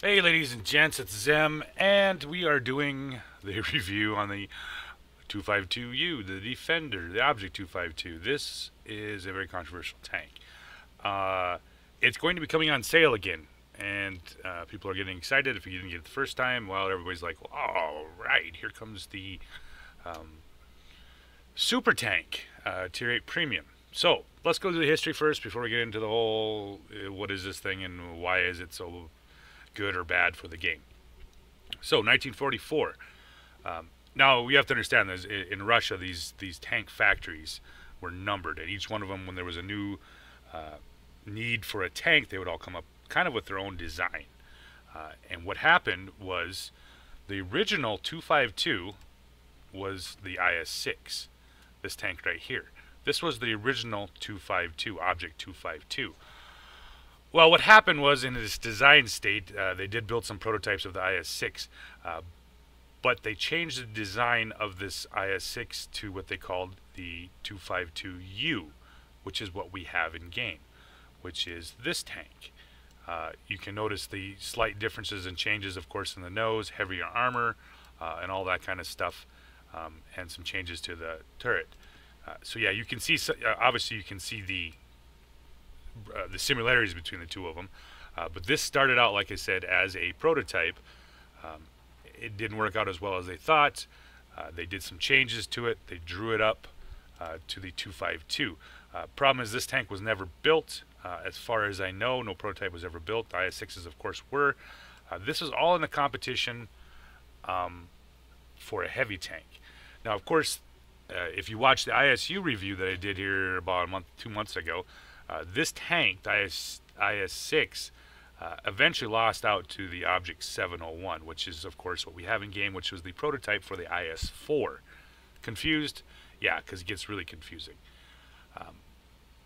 Hey, ladies and gents, it's Zem, and we are doing the review on the 252U, the Defender, the Object 252. This is a very controversial tank. Uh, it's going to be coming on sale again, and people are getting excited. If you didn't get it the first time, well, everybody's like, well, all right, here comes the um, Super Tank, Tier 8 Premium. So, let's go through the history first before we get into the whole what is this thing and why is it so good or bad for the game. So 1944. Now we have to understand that in Russia these tank factories were numbered, and each one of them, when there was a new need for a tank, they would all come up kind of with their own design. And what happened was the original 252 was the IS-6, this tank right here. This was the original 252, Object 252. Well, what happened was in its design state, they did build some prototypes of the IS-6, but they changed the design of this IS-6 to what they called the 252U, which is what we have in game, which is this tank. You can notice the slight differences and changes, of course, in the nose, heavier armor, and all that kind of stuff, and some changes to the turret. So yeah, you can see, obviously you can see the similarities between the two of them. But this started out, like I said, as a prototype. Um, it didn't work out as well as they thought. They did some changes to it. They drew it up to the 252. Problem is, this tank was never built. As far as I know, no prototype was ever built. The IS-6s, of course, were. This was all in the competition for a heavy tank. Now, of course, if you watch the ISU review that I did here about a month, 2 months ago, this tank, the IS-6, eventually lost out to the Object 701, which is, of course, what we have in game, which was the prototype for the IS-4. Confused? Yeah, because it gets really confusing.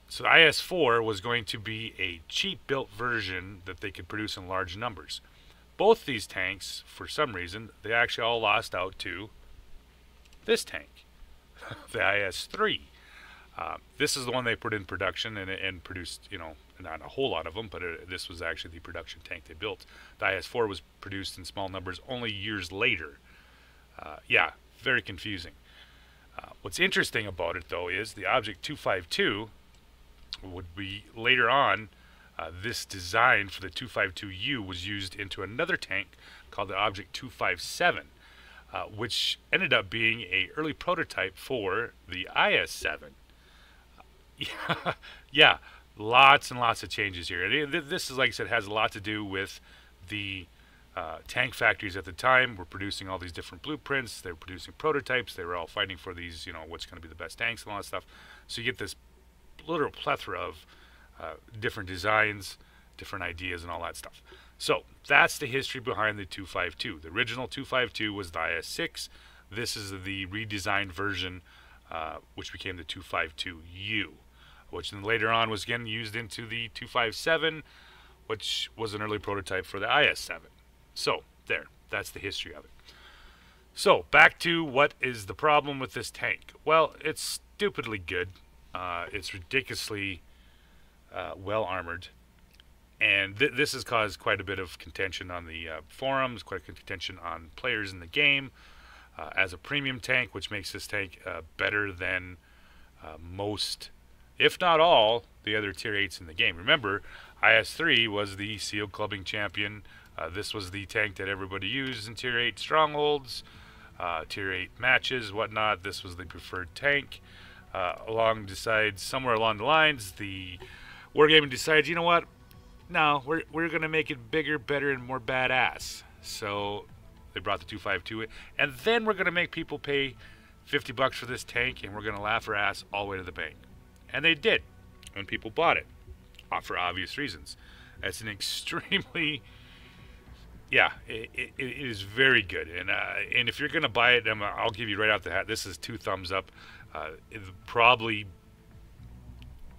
So the IS-4 was going to be a cheap-built version that they could produce in large numbers. Both these tanks, for some reason, they actually all lost out to this tank, the IS-3. This is the one they put in production and produced, not a whole lot of them, but this was actually the production tank they built. The IS-4 was produced in small numbers only years later. Yeah, very confusing. What's interesting about it, though, is the Object 252 would be later on. This design for the 252U was used into another tank called the Object 257, which ended up being an early prototype for the IS-7. Yeah, yeah, lots and lots of changes here. This is, like I said, has a lot to do with the tank factories at the time were producing all these different blueprints. They were producing prototypes. They were all fighting for these, what's going to be the best tanks and all that stuff. So you get this literal plethora of different designs, different ideas, and all that stuff. So that's the history behind the 252. The original 252 was the IS-6. This is the redesigned version, which became the 252U, which then later on was again used into the 257, which was an early prototype for the IS-7. So there, that's the history of it. So back to what is the problem with this tank. Well, it's stupidly good. It's ridiculously well armored, and this has caused quite a bit of contention on the forums, quite a contention on players in the game as a premium tank, which makes this tank better than most, if not all, the other tier 8s in the game. Remember, IS-3 was the SEAL clubbing champion. This was the tank that everybody used in tier 8 strongholds, tier 8 matches, whatnot. This was the preferred tank. Somewhere along the lines, the Wargaming decides, you know what? No, we're gonna make it bigger, better, and more badass. So they brought the 252 in, and then we're gonna make people pay $50 for this tank, and we're gonna laugh our ass all the way to the bank. And they did, and people bought it, for obvious reasons. It's an extremely, yeah, it is very good, and if you're gonna buy it, I'll give you right out the hat. This is 2 thumbs up. Probably,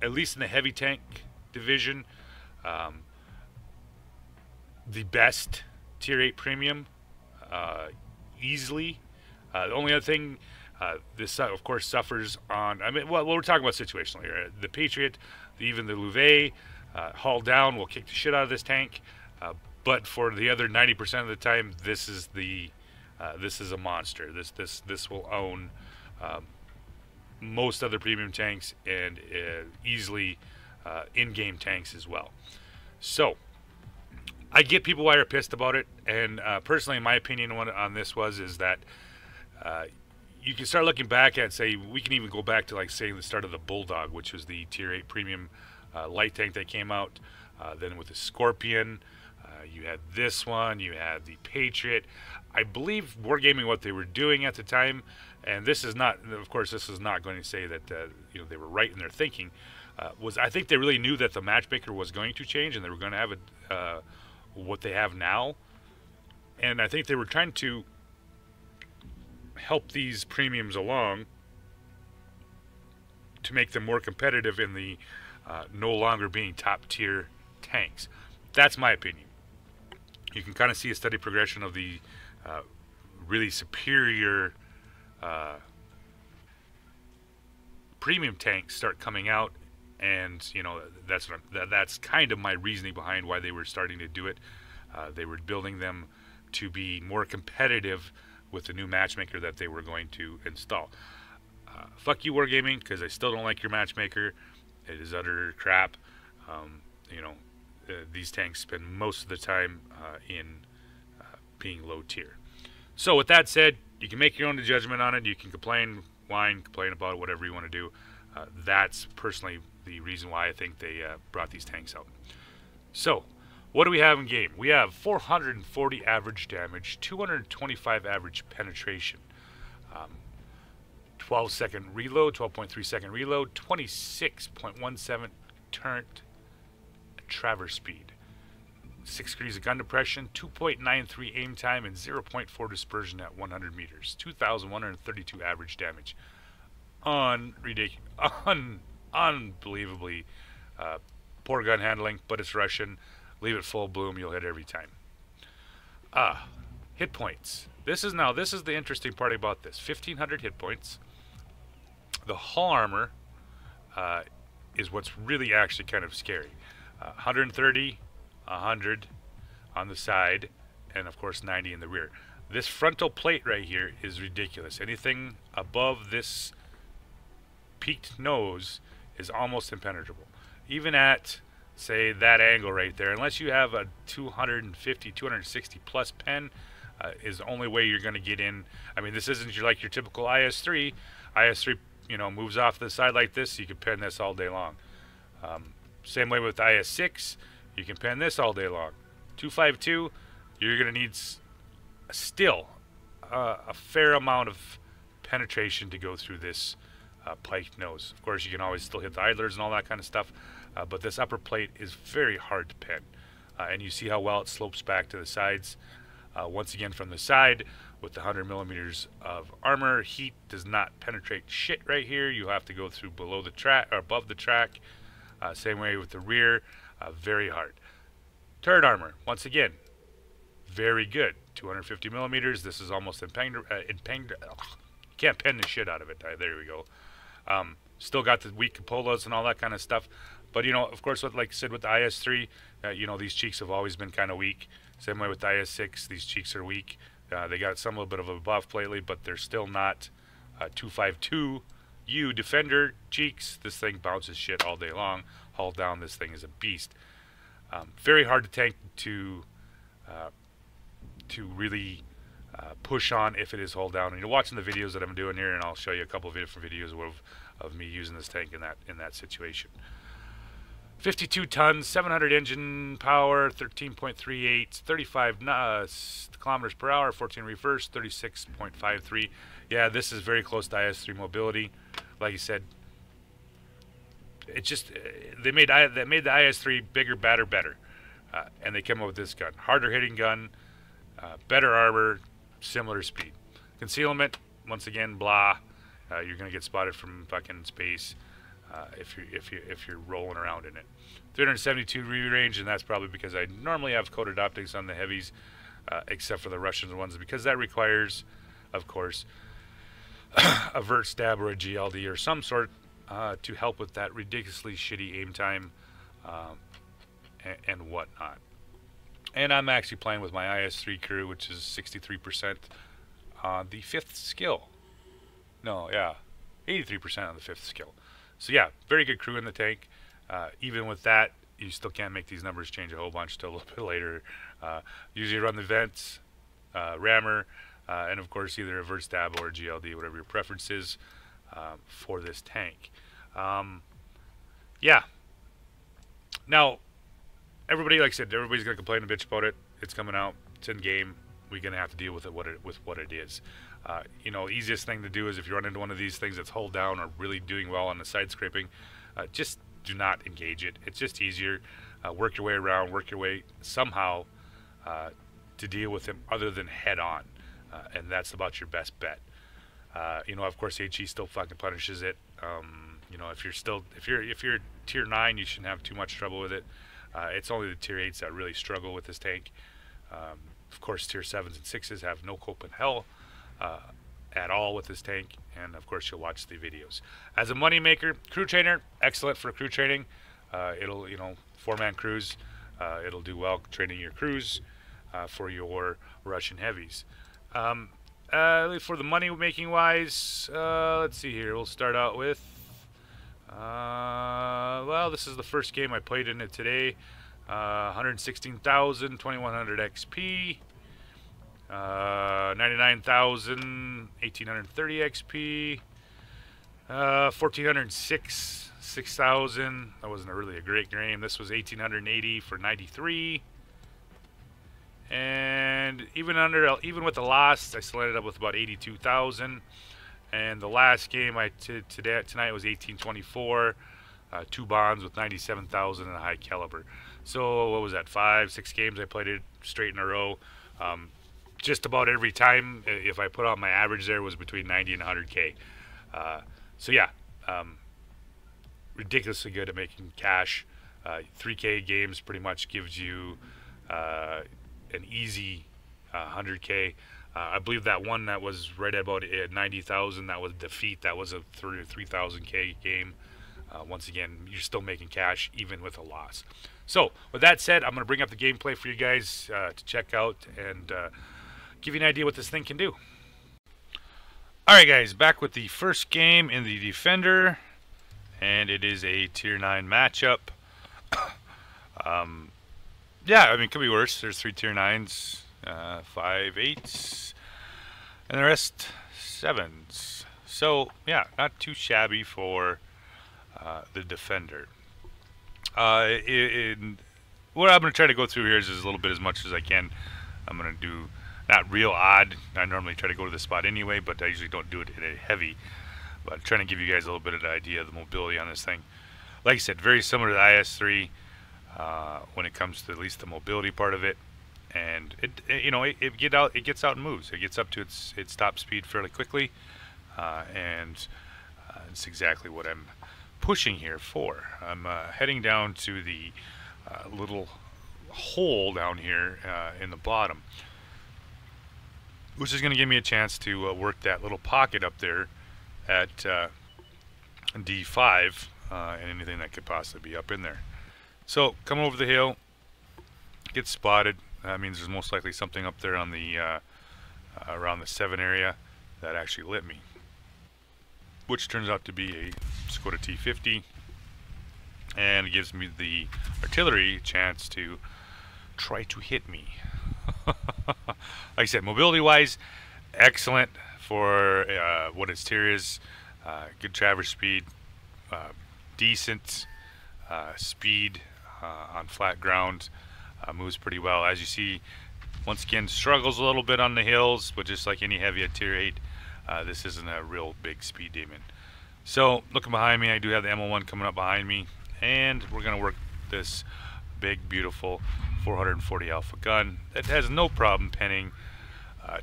at least in the heavy tank division, the best tier 8 premium, easily. The only other thing, this of course suffers on, well, we're talking about situational here. The Patriot, even the Louvet, haul down will kick the shit out of this tank. But for the other 90% of the time, this is a monster. This will own most other premium tanks and easily in-game tanks as well. So I get people why they're pissed about it, and personally, my opinion on this is that you can start looking back at, say, we can even go back to, like, say, the start of the Bulldog, which was the Tier 8 premium light tank that came out. Then with the Scorpion, you had this one, you had the Patriot. I believe Wargaming, what they were doing at the time, and this is not, of course, this is not going to say that they were right in their thinking, was I think they really knew that the matchmaker was going to change and they were going to have what they have now. And I think they were trying to help these premiums along to make them more competitive in the no longer being top tier tanks. That's my opinion. You can kind of see a steady progression of the really superior premium tanks start coming out, and that's kind of my reasoning behind why they were starting to do it. They were building them to be more competitive with the new matchmaker that they were going to install. Fuck you, Wargaming, because I still don't like your matchmaker. It is utter crap. These tanks spend most of the time in being low tier. So with that said, you can make your own judgment on it. You can complain, whine, complain about it, whatever you want to do. That's personally the reason why I think they brought these tanks out. So, what do we have in game? We have 440 average damage, 225 average penetration, 12-second reload, 12.3 second reload, 26.17 turret traverse speed, 6 degrees of gun depression, 2.93 aim time, and 0.4 dispersion at 100 meters, 2,132 average damage. Unbelievably poor gun handling, but it's Russian. Leave it full bloom, you'll hit every time. Hit points. This is the interesting part about this. 1,500 hit points. The hull armor is what's really actually kind of scary. 130, 100 on the side, and of course 90 in the rear. This frontal plate right here is ridiculous. Anything above this peaked nose is almost impenetrable. Even at, say, that angle right there, unless you have a 250, 260 plus pen, is the only way you're going to get in. I mean, this isn't like your typical IS-3. IS-3, moves off to the side like this, so you can pen this all day long. Same way with IS-6, you can pen this all day long. 252, you're going to need still a fair amount of penetration to go through this piked nose. Of course, you can always still hit the idlers and all that kind of stuff, but this upper plate is very hard to pen. And you see how well it slopes back to the sides. Once again, from the side, with the 100 millimeters of armor, heat does not penetrate shit right here. You have to go through below the track or above the track. Same way with the rear, very hard. Turret armor, once again, very good. 250 millimeters. This is almost impenetrable. Can't pen the shit out of it. There we go. Still got the weak cupolas and all that kind of stuff. But, of course, like I said, with the IS-3, these cheeks have always been kind of weak. Same way with the IS-6, these cheeks are weak. They got some little bit of a buff lately, but they're still not 252U Defender cheeks. This thing bounces shit all day long. Hull down, this thing is a beast. Very hard to tank to really push on if it is hull down. And you're watching the videos that I'm doing here, and I'll show you a couple of different videos of me using this tank in that situation. 52 tons, 700 engine power, 13.38, 35 kilometers per hour, 14 reverse, 36.53. Yeah, this is very close to IS-3 mobility. Like you said, it just they made the IS-3 bigger, badder, better, and they came up with this gun, harder hitting gun, better armor, similar speed. Concealment, once again, blah. You're gonna get spotted from fucking space. If you're rolling around in it. 372 range, and that's probably because I normally have coated optics on the heavies, except for the Russian ones, because that requires, of course, a vert stab or a GLD or some sort to help with that ridiculously shitty aim time and whatnot. And I'm actually playing with my IS-3 crew, which is 63% on the 5th skill. No, yeah, 83% on the 5th skill. So yeah, very good crew in the tank. Even with that, you still can't make these numbers change a whole bunch till a little bit later. Usually run the vents, rammer, and of course either a vert stab or GLD, whatever your preference is for this tank. Yeah. Now, everybody, like I said, everybody's gonna complain and bitch about it. It's coming out. It's in game. We're gonna have to deal with it. What it is. You know, easiest thing to do is if you run into one of these things that's hull down or really doing well on the side scraping, just do not engage it. It's just easier. Work your way around. Work your way somehow to deal with him other than head on, and that's about your best bet. You know, of course, HE still fucking punishes it. You know, if you're tier 9, you shouldn't have too much trouble with it. It's only the tier 8s that really struggle with this tank. Of course, tier 7s and 6s have no cope in hell at all with this tank, and of course, you'll watch the videos. As a money maker, crew trainer, excellent for crew training. It'll, you know, 4-man crews. It'll do well training your crews for your Russian heavies. For the money making wise, let's see here. We'll start out with. Well, this is the first game I played in it today. 116,000, 2100 XP, 99,000, 1830 XP, 1406, 6,000. That wasn't really a great game. This was 1880 for 93. And even with the loss, I still ended up with about 82,000. And the last game tonight was 1824, 2 bonds with 97,000 and a high caliber. So what was that? 5-6 games I played it straight in a row. Just about every time, if I put out my average, there was between 90 and 100K. So yeah, ridiculously good at making cash. 3K games pretty much gives you an easy 100K. I believe that one that was right at about 90,000, that was Defeat. That was a 3,000K game. Once again, you're still making cash even with a loss. So with that said, I'm going to bring up the gameplay for you guys to check out and give you an idea what this thing can do. Alright guys, back with the first game in the Defender, and it is a tier 9 matchup. Yeah, I mean, it could be worse. There's 3 tier 9s, 5 8s, and the rest 7s. So yeah, not too shabby for the Defender. What I'm going to try to go through here is a little bit as much as I can. I'm going to do not real odd. I normally try to go to the spot anyway, but I usually don't do it in a heavy. But I'm trying to give you guys a little bit of an idea of the mobility on this thing. Like I said, very similar to the IS-3 when it comes to at least the mobility part of it. And it gets out and moves. It gets up to its top speed fairly quickly, and it's exactly what I'm pushing here for. I'm heading down to the little hole down here in the bottom, which is going to give me a chance to work that little pocket up there at D5 and anything that could possibly be up in there. So coming over the hill, get spotted. That means there's most likely something up there on the around the 7 area that actually lit me, which turns out to be a Skoda T50, and it gives me the artillery chance to try to hit me. Like I said, mobility wise, excellent for what its tier is. Good traverse speed, decent speed on flat ground, moves pretty well. As you see, once again, struggles a little bit on the hills, but just like any heavy at tier 8, this isn't a real big speed demon. So looking behind me, I do have the M01 coming up behind me, and we're going to work this big, beautiful 440 alpha gun that has no problem penning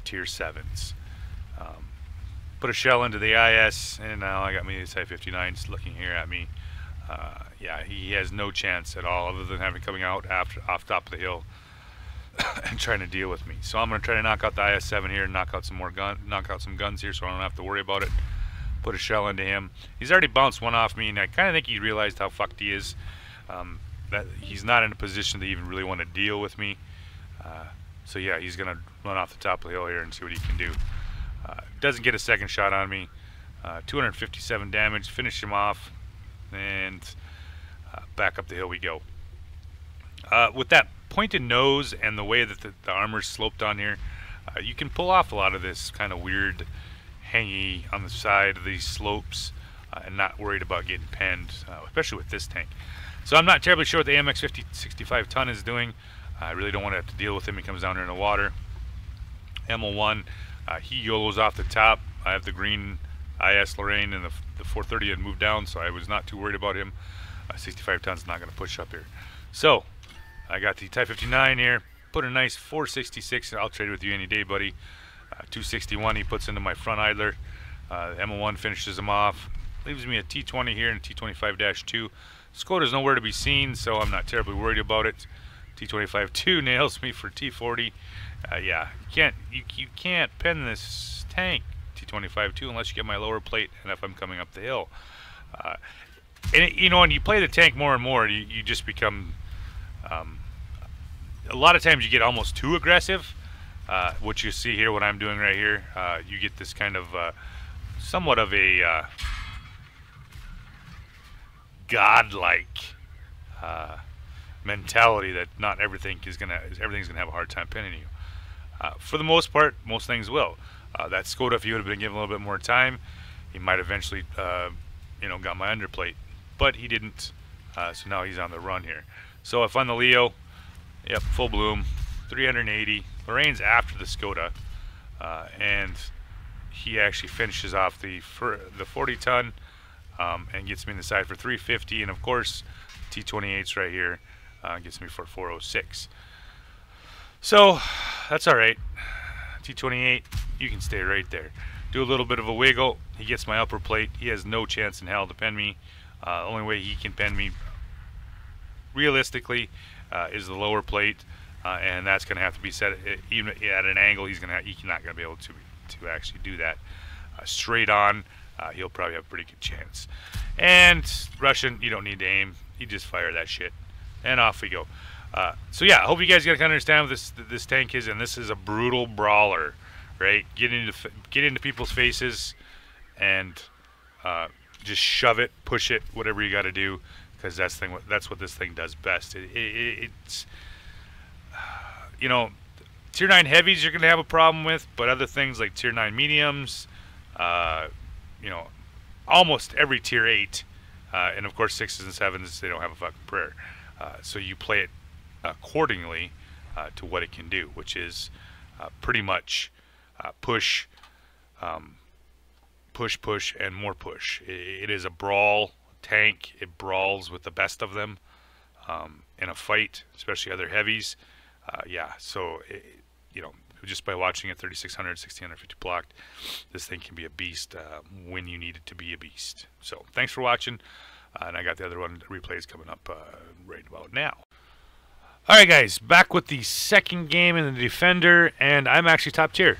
tier 7s. Put a shell into the IS, and now I got me this I-59s looking here at me. Yeah, he has no chance at all other than having coming out off top of the hill and trying to deal with me. So I'm going to try to knock out the IS-7 here and knock out some guns here so I don't have to worry about it. Put a shell into him. He's already bounced one off me, and I kind of think he realized how fucked he is. That he's not in a position to even really want to deal with me. So yeah, he's gonna run off the top of the hill here and see what he can do. Doesn't get a second shot on me. 257 damage, finish him off, and back up the hill we go. With that pointed nose and the way that the armor's sloped on here, you can pull off a lot of this kind of weird hangy on the side of these slopes and not worried about getting penned, especially with this tank. So I'm not terribly sure what the AMX 65 ton is doing. I really don't want to have to deal with him. He comes down here in the water. ML1, he YOLOs off the top. I have the green IS Lorraine, and the 430 had moved down, so I was not too worried about him. 65 tons not going to push up here. So I got the Type 59 here. Put a nice 466. I'll trade with you any day, buddy. 261 he puts into my front idler. ML1 finishes him off. Leaves me a T20 here and a T25-2. Skoda's nowhere to be seen, so I'm not terribly worried about it. T25-2 nails me for T40. Yeah, you can't pen this tank T25-2 unless you get my lower plate and if I'm coming up the hill. You know, when you play the tank more and more, you just become a lot of times you get almost too aggressive. What you see here, what I'm doing right here, you get this kind of somewhat of a godlike mentality that not everything's gonna have a hard time pinning you. For the most part, most things will. That Skoda, if you would have been given a little bit more time, he might eventually, you know, got my underplate, but he didn't. So now he's on the run here. So if on the Leo, yep, full bloom, 380. Lorraine's after the Skoda, and he actually finishes off the 40 ton and gets me in the side for 350. And of course, T28's right here gets me for 406. So that's all right. T28, you can stay right there. Do a little bit of a wiggle. He gets my upper plate. He has no chance in hell to pen me. The only way he can pen me realistically is the lower plate, and that's going to have to be set even at an angle. He's not going to be able to actually do that straight on. He'll probably have a pretty good chance. And Russian, you don't need to aim. You just fire that shit, and off we go. So yeah, I hope you guys kind of understand what this tank is, and this is a brutal brawler, right? Get into people's faces, and just shove it, push it, whatever you got to do, because that's what this thing does best. It's you know, Tier 9 heavies you're gonna have a problem with, but other things like Tier 9 mediums, you know, almost every Tier 8, and of course 6s and 7s, they don't have a fucking prayer. So you play it accordingly to what it can do, which is pretty much push, push, and more push. It is a brawl tank. It brawls with the best of them in a fight, especially other heavies. Yeah, so you know, just by watching it 3600, 1650 blocked, this thing can be a beast when you need it to be a beast. So thanks for watching, and I got the other one replays coming up right about now. Alright guys, back with the second game in the Defender, and I'm actually top tier.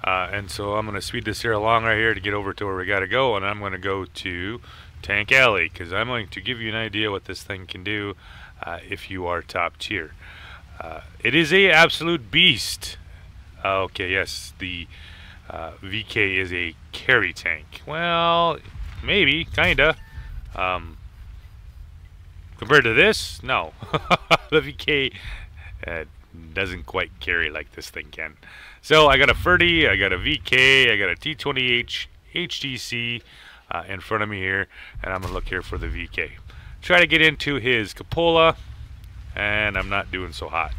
And so I'm going to speed this here along right here to get over to where we got to go, and I'm going to go to Tank Alley, because I'm going to give you an idea what this thing can do if you are top tier. It is a absolute beast. Okay, yes, the VK is a carry tank. Well, maybe, kinda. Compared to this, no. The VK doesn't quite carry like this thing can. So I got a Ferdy, I got a VK, I got a T20H HTC in front of me here, and I'm gonna look here for the VK. Try to get into his cupola, and I'm not doing so hot.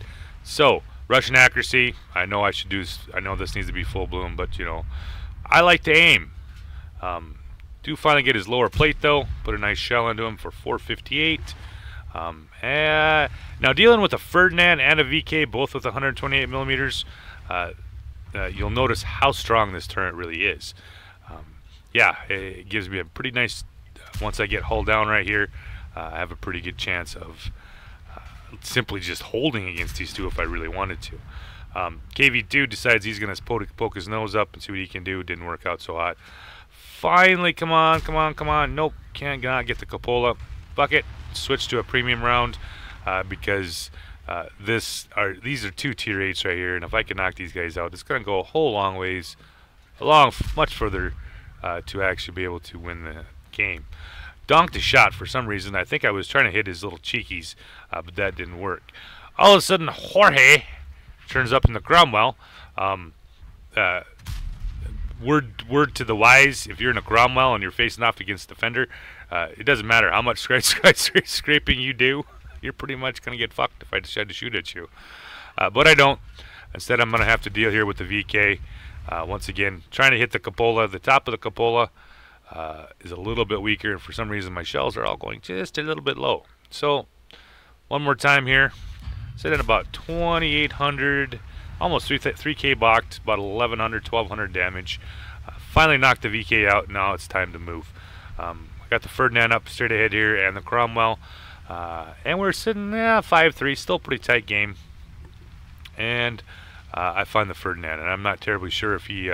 So Russian accuracy, I know I should do. I know this needs to be full bloom, but you know, I like to aim. Do finally get his lower plate though. Put a nice shell into him for 458. Now dealing with a Ferdinand and a VK, both with 128 millimeters, you'll notice how strong this turret really is. Yeah, it gives me a pretty nice. Once I get hull down right here, I have a pretty good chance of simply just holding against these two if I really wanted to. KV2 decides he's going to poke his nose up and see what he can do. Didn't work out so hot. Finally, come on. Nope, can't get the cupola. Fuck it. Switch to a premium round because These are 2 tier 8s right here, and if I can knock these guys out, it's going to go a whole long ways, much further to actually be able to win the game. Donked a shot for some reason. I think I was trying to hit his little cheekies, but that didn't work. All of a sudden, Jorge turns up in the Cromwell. Word to the wise: if you're in a Cromwell and you're facing off against the defender, it doesn't matter how much scraping you do. You're pretty much going to get fucked if I decide to shoot at you. But I don't. Instead, I'm going to have to deal here with the VK. Once again, trying to hit the cupola. The top of the cupola is a little bit weaker, and for some reason my shells are all going just a little bit low. So, one more time here. Sit at about 2,800, almost 3K blocked, about 1,100, 1,200 damage. Finally knocked the VK out. Now it's time to move. Got the Ferdinand up straight ahead here, and the Cromwell. And we're sitting 5-3, still pretty tight game. And I find the Ferdinand, and I'm not terribly sure if he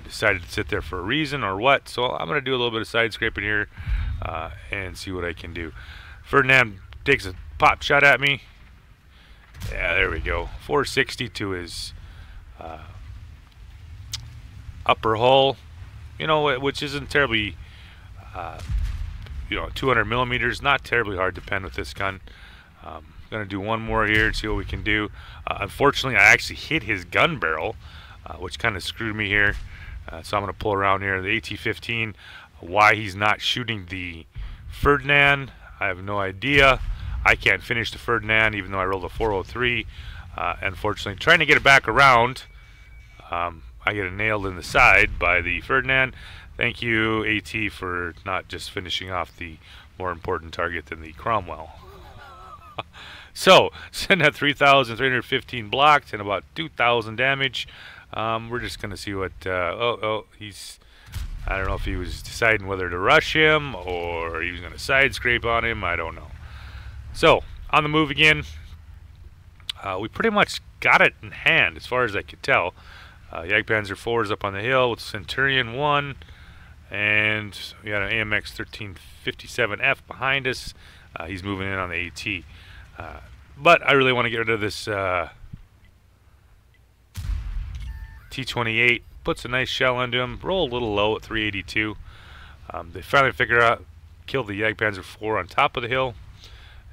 decided to sit there for a reason or what. So I'm going to do a little bit of side scraping here and see what I can do. Ferdinand takes a pop shot at me. Yeah, there we go. 460 to his upper hull, you know, which isn't terribly, 200 millimeters, not terribly hard to pen with this gun. Gonna do one more here and see what we can do. Unfortunately, I actually hit his gun barrel, which kind of screwed me here. So I'm gonna pull around here. The AT-15, why he's not shooting the Ferdinand, I have no idea. I can't finish the Ferdinand even though I rolled a 403. Unfortunately, trying to get it back around, I get it nailed in the side by the Ferdinand. Thank you, AT, for not just finishing off the more important target than the Cromwell. So, sitting at 3,315 blocked and about 2,000 damage. We're just going to see what... I don't know if he was deciding whether to rush him or he was going to side scrape on him. I don't know. So, on the move again. We pretty much got it in hand as far as I could tell. Jagdpanzer 4 is up on the hill with Centurion 1. And we got an AMX 1357F behind us. He's moving in on the AT. But I really want to get rid of this T-28. Puts a nice shell into him. Roll a little low at 382. They finally figure out, kill the Jagdpanzer 4 on top of the hill.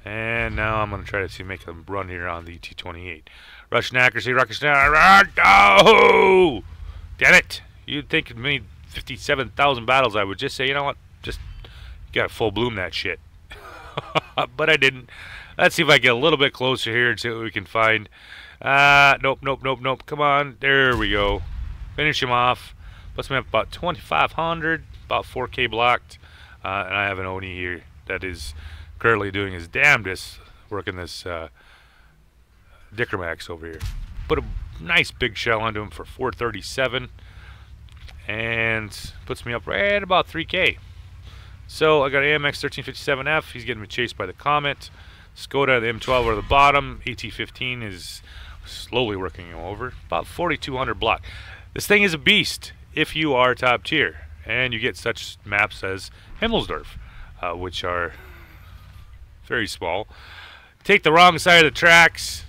And now I'm going to try to make them run here on the T-28. Russian accuracy, oh! Damn it! You'd think it'd made 57,000 battles. I would just say, you know what? Just, you gotta full bloom that shit. But I didn't. Let's see if I get a little bit closer here and see what we can find. Nope. Come on. There we go. Finish him off. Puts me up about 2,500, about 4K blocked. And I have an Oni here that is currently doing his damnedest working this Dickermax over here. Put a nice big shell onto him for 437 and puts me up right at about 3K. So I got AMX 1357F. He's getting chased by the Comet. Skoda, the M12 are the bottom. AT-15 is slowly working him over. About 4,200 block. This thing is a beast if you are top tier and you get such maps as Himmelsdorf, which are very small. Take the wrong side of the tracks.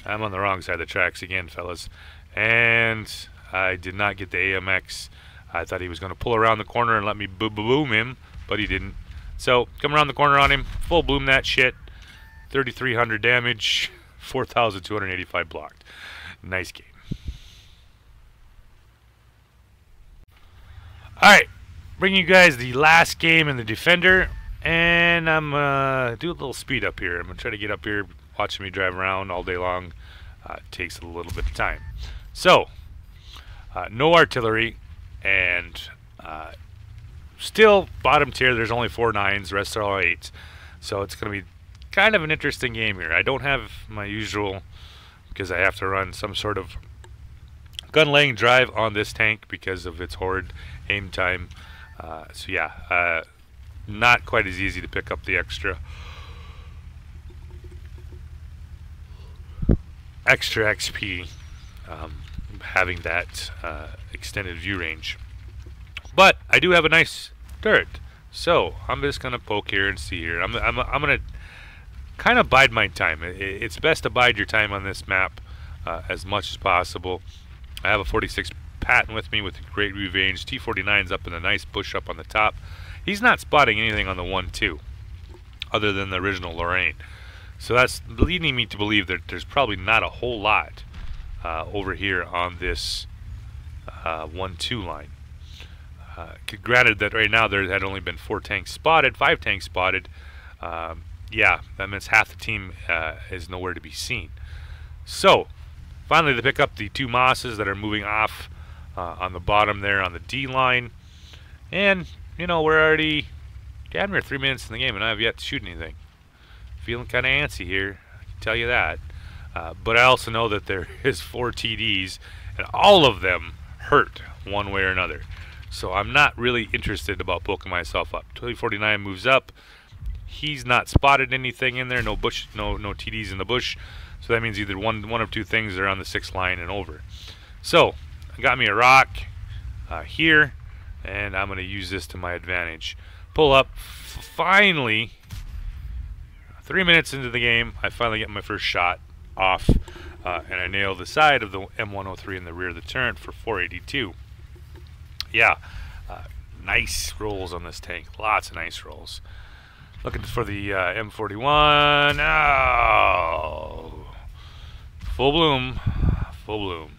I'm on the wrong side of the tracks again, fellas. And I did not get the AMX. I thought he was going to pull around the corner and let me boom him, but he didn't. So, come around the corner on him, full bloom that shit. 3,300 damage, 4,285 blocked. Nice game. Alright, bringing you guys the last game in the Defender. And I'm do a little speed up here. I'm going to try to get up here. Watching me drive around all day long takes a little bit of time. So, no artillery, and still bottom tier. There's only 4 9s, the rest are all 8s. So it's going to be kind of an interesting game here. I don't have my usual, because I have to run some sort of gun laying drive on this tank because of its horrid aim time. So yeah, not quite as easy to pick up the extra XP, having that extended view range. But I do have a nice turret, so I'm just gonna poke here and see here. I'm gonna kind of bide my time. It's best to bide your time on this map as much as possible. I have a 46 Patton with me with a great range. T49's up in a nice bush up on the top. He's not spotting anything on the 1-2 other than the original Lorraine. So that's leading me to believe that there's probably not a whole lot over here on this 1-2 line. Granted that right now there had only been 4 tanks spotted, 5 tanks spotted. Yeah, that means half the team is nowhere to be seen. So, finally they pick up the 2 Mosses that are moving off on the bottom there on the D line. And, you know, we're already damn near 3 minutes in the game and I have yet to shoot anything. Feeling kind of antsy here, I can tell you that. But I also know that there is 4 TDs and all of them hurt one way or another. So I'm not really interested about poking myself up. 2049 moves up. He's not spotted anything in there. No bush, no TDs in the bush. So that means either one of 2 things are on the 6 line and over. So I got me a rock here, and I'm going to use this to my advantage. Pull up. Finally, 3 minutes into the game, I finally get my first shot off, and I nail the side of the M103 in the rear of the turret for 482. Yeah, nice rolls on this tank. Lots of nice rolls. Looking for the M41. Oh, full bloom, full bloom.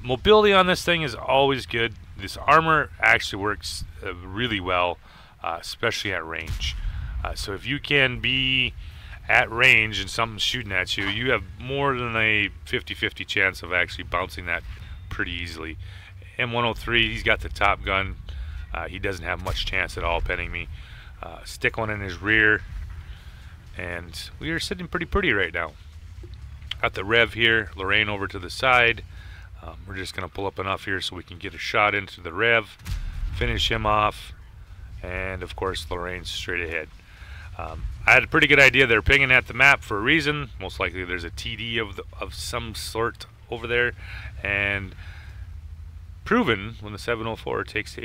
Mobility on this thing is always good. This armor actually works really well, especially at range. So if you can be at range and something's shooting at you, you have more than a 50-50 chance of actually bouncing that pretty easily. M103, he's got the top gun. He doesn't have much chance at all penning me. Stick one in his rear, and we are sitting pretty right now. Got the Rev here, Lorraine over to the side. We're just going to pull up enough here so we can get a shot into the Rev, finish him off, and of course Lorraine's straight ahead. I had a pretty good idea they're pinging at the map for a reason. Most likely there's a TD of some sort over there, and proven when the 704 takes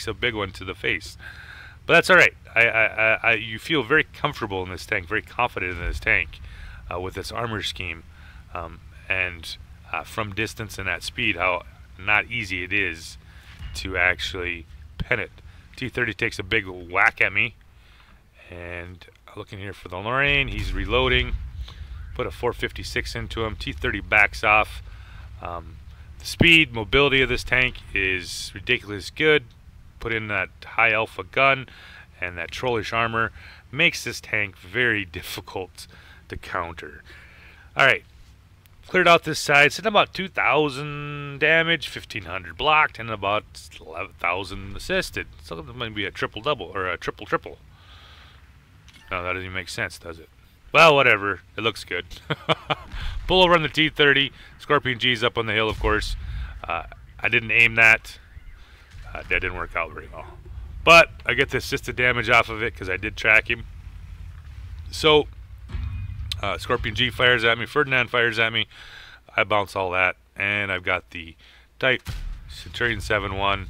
a big one to the face. But that's all right. You feel very comfortable in this tank, very confident in this tank with this armor scheme, and from distance and at speed, how not easy it is to actually pen it. T30 takes a big whack at me, and looking here for the Lorraine. He's reloading. Put a 456 into him. T30 backs off. The speed, mobility of this tank is ridiculous good. Put in that high alpha gun and that trollish armor makes this tank very difficult to counter. Alright, cleared out this side, sitting about 2,000 damage, 1,500 blocked, and about 11,000 assisted. So that might be a triple-double, or a triple-triple. No, that doesn't even make sense, does it? Well, whatever. It looks good. Pull over on the T30. Scorpion G's up on the hill, of course. I didn't aim that. That didn't work out very well. But I get the assisted damage off of it because I did track him. So, Scorpion G fires at me. Ferdinand fires at me. I bounce all that. And I've got the Type Centurion 7-1.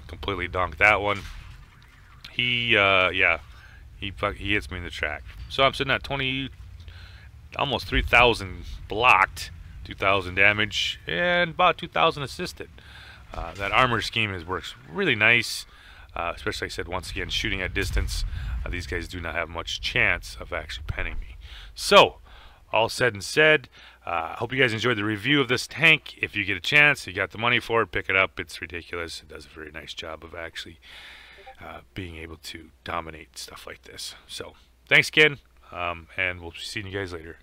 Completely donked that one. He hits me in the track. So I'm sitting at 20, almost 3,000 blocked, 2,000 damage, and about 2,000 assisted. That armor scheme works really nice, especially, like I said, once again, shooting at distance. These guys do not have much chance of actually penning me. So, all said and said, I hope you guys enjoyed the review of this tank. If you get a chance, you got the money for it, pick it up. It's ridiculous. It does a very nice job of actually being able to dominate stuff like this. So, thanks again, and we'll see you guys later.